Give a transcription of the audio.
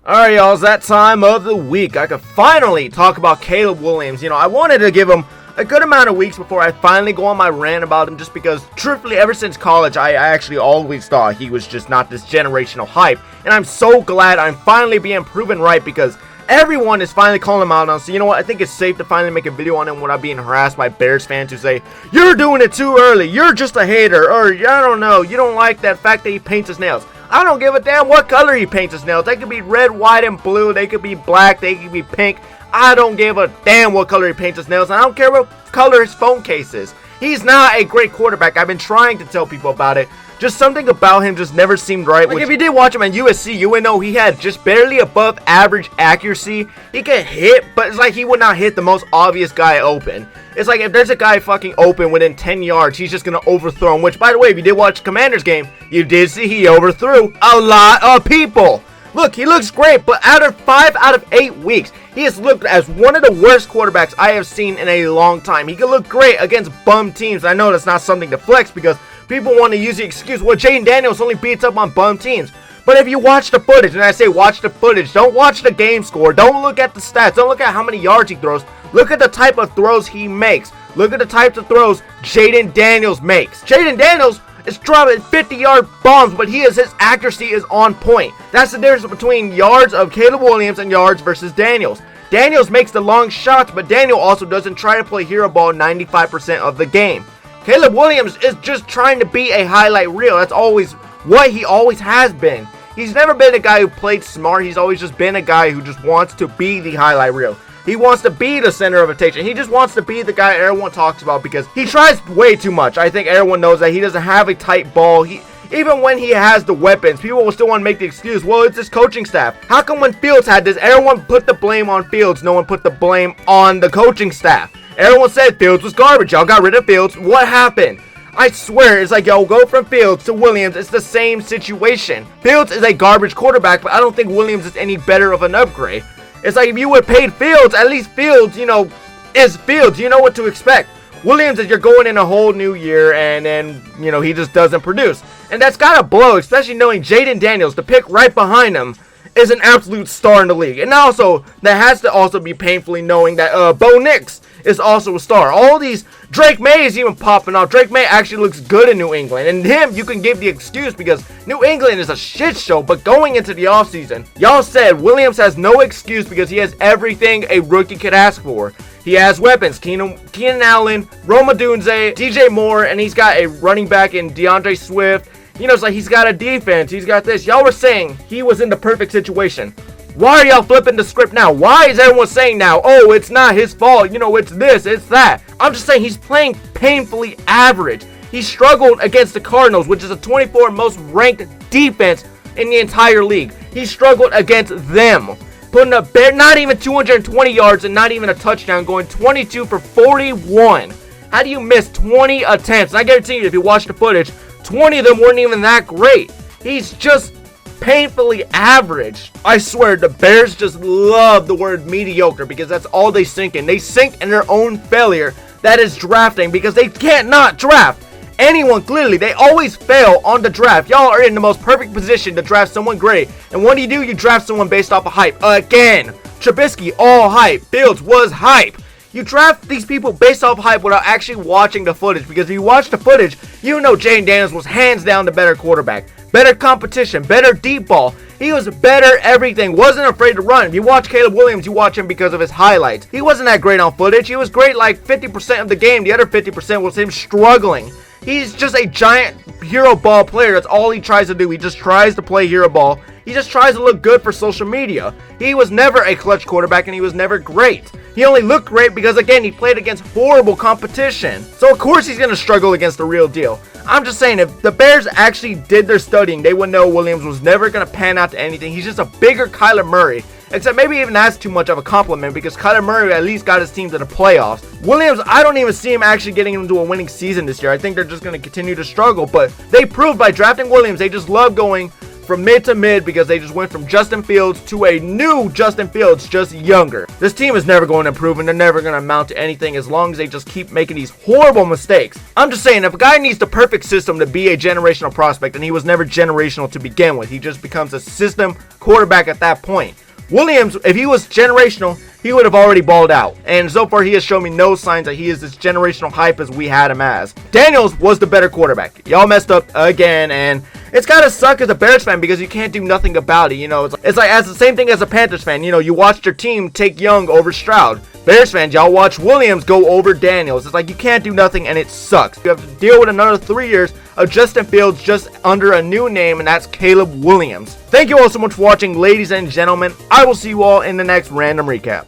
Alright, y'all, it's that time of the week. I could finally talk about Caleb Williams. I wanted to give him a good amount of weeks before I finally go on my rant about him, just because, truthfully, ever since college, I actually always thought he was just not this generational hype. And I'm so glad I'm finally being proven right, because everyone is finally calling him out now. So, you know what? I think it's safe to finally make a video on him without being harassed by Bears fans who say, "You're doing it too early. You're just a hater." Or, I don't know, you don't like that fact that he paints his nails. I don't give a damn what color he paints his nails. They could be red, white, and blue. They could be black. They could be pink. I don't give a damn what color he paints his nails. And I don't care what color his phone case is. He's not a great quarterback. I've been trying to tell people about it. Just something about him just never seemed right. Like, if you did watch him at USC, you would know he had just barely above average accuracy. He could hit, but it's like he would not hit the most obvious guy open. It's like if there's a guy fucking open within 10 yards, he's just going to overthrow him. Which, by the way, if you did watch the Commanders game, you did see he overthrew a lot of people. Look, he looks great, but out of 5 out of 8 weeks, he has looked as one of the worst quarterbacks I have seen in a long time. He can look great against bum teams. I know that's not something to flex because people want to use the excuse, well, Jaden Daniels only beats up on bum teams. But if you watch the footage, and I say watch the footage, don't watch the game score, don't look at the stats, don't look at how many yards he throws, look at the type of throws he makes. Look at the types of throws Jaden Daniels makes. Jaden Daniels is dropping 50-yard bombs, but his accuracy is on point. That's the difference between yards of Caleb Williams and yards versus Daniels. Daniels makes the long shots, but Daniel also doesn't try to play hero ball 95% of the game. Caleb Williams is just trying to be a highlight reel. That's always what he always has been. He's never been a guy who played smart. He's always just been a guy who just wants to be the highlight reel. He wants to be the center of attention. He just wants to be the guy everyone talks about because he tries way too much. I think everyone knows that he doesn't have a tight ball. Even when he has the weapons, people will still want to make the excuse, well, it's his coaching staff. How come when Fields had this, everyone put the blame on Fields, no one put the blame on the coaching staff? Everyone said Fields was garbage. Y'all got rid of Fields. What happened? I swear, it's like, yo, go from Fields to Williams. It's the same situation. Fields is a garbage quarterback, but I don't think Williams is any better of an upgrade. It's like if you would have paid Fields, at least Fields, is Fields. You know what to expect. Williams is you're going in a whole new year, and then, he just doesn't produce. And that's got to blow, especially knowing Jaden Daniels, the pick right behind him, is an absolute star in the league. And also, that has to also be painfully knowing that Bo Nix is also a star. All these, Drake May is even popping off. Drake May actually looks good in New England. And him, you can give the excuse because New England is a shit show. But going into the offseason, y'all said Williams has no excuse because he has everything a rookie could ask for. He has weapons, Keenan Allen, Rome Odunze, DJ Moore, and he's got a running back in DeAndre Swift. It's like he's got a defense, he's got this. Y'all were saying he was in the perfect situation. Why are y'all flipping the script now? Why is everyone saying now, oh, it's not his fault, it's this, it's that? I'm just saying he's playing painfully average. He struggled against the Cardinals, which is the 24th most ranked defense in the entire league. He struggled against them, putting up not even 220 yards and not even a touchdown, going 22 for 41. How do you miss 20 attempts? And I guarantee you, if you watch the footage, 20 of them weren't even that great. He's just painfully average. I swear, the Bears just love the word mediocre because that's all they sink in. They sink in their own failure, that is drafting, because they can't not draft anyone. Clearly, they always fail on the draft. Y'all are in the most perfect position to draft someone great, and what do? You draft someone based off of hype. Again, Trubisky, all hype. Fields was hype. You draft these people based off hype without actually watching the footage, because if you watch the footage, you know Jaden Daniels was hands down the better quarterback. Better competition, better deep ball. He was better everything, wasn't afraid to run. If you watch Caleb Williams, you watch him because of his highlights. He wasn't that great on footage. He was great like 50% of the game. The other 50% was him struggling. He's just a giant hero ball player. That's all he tries to do. He just tries to play hero ball. He just tries to look good for social media. He was never a clutch quarterback, and he was never great. He only looked great because, again, he played against horrible competition. So, of course, he's going to struggle against the real deal. I'm just saying, if the Bears actually did their studying, they would know Williams was never going to pan out to anything. He's just a bigger Kyler Murray. Except maybe even that's too much of a compliment because Kyler Murray at least got his team to the playoffs. Williams, I don't even see him actually getting into a winning season this year. I think they're just going to continue to struggle. But they proved by drafting Williams, they just love going from mid to mid because they just went from Justin Fields to a new Justin Fields, just younger. This team is never going to improve, and they're never going to amount to anything as long as they just keep making these horrible mistakes. I'm just saying, if a guy needs the perfect system to be a generational prospect, and he was never generational to begin with, he just becomes a system quarterback at that point. Williams, if he was generational, he would have already balled out. And so far, he has shown me no signs that he is this generational hype as we had him as. Daniels was the better quarterback. Y'all messed up again, and it's gotta suck as a Bears fan because you can't do nothing about it. You know, it's like as the same thing as a Panthers fan. You know, you watched your team take Young over Stroud. Bears fans, y'all watch Williams go over Daniels. It's like you can't do nothing, and it sucks. You have to deal with another 3 years of Justin Fields just under a new name, and that's Caleb Williams. Thank you all so much for watching, ladies and gentlemen. I will see you all in the next random recap.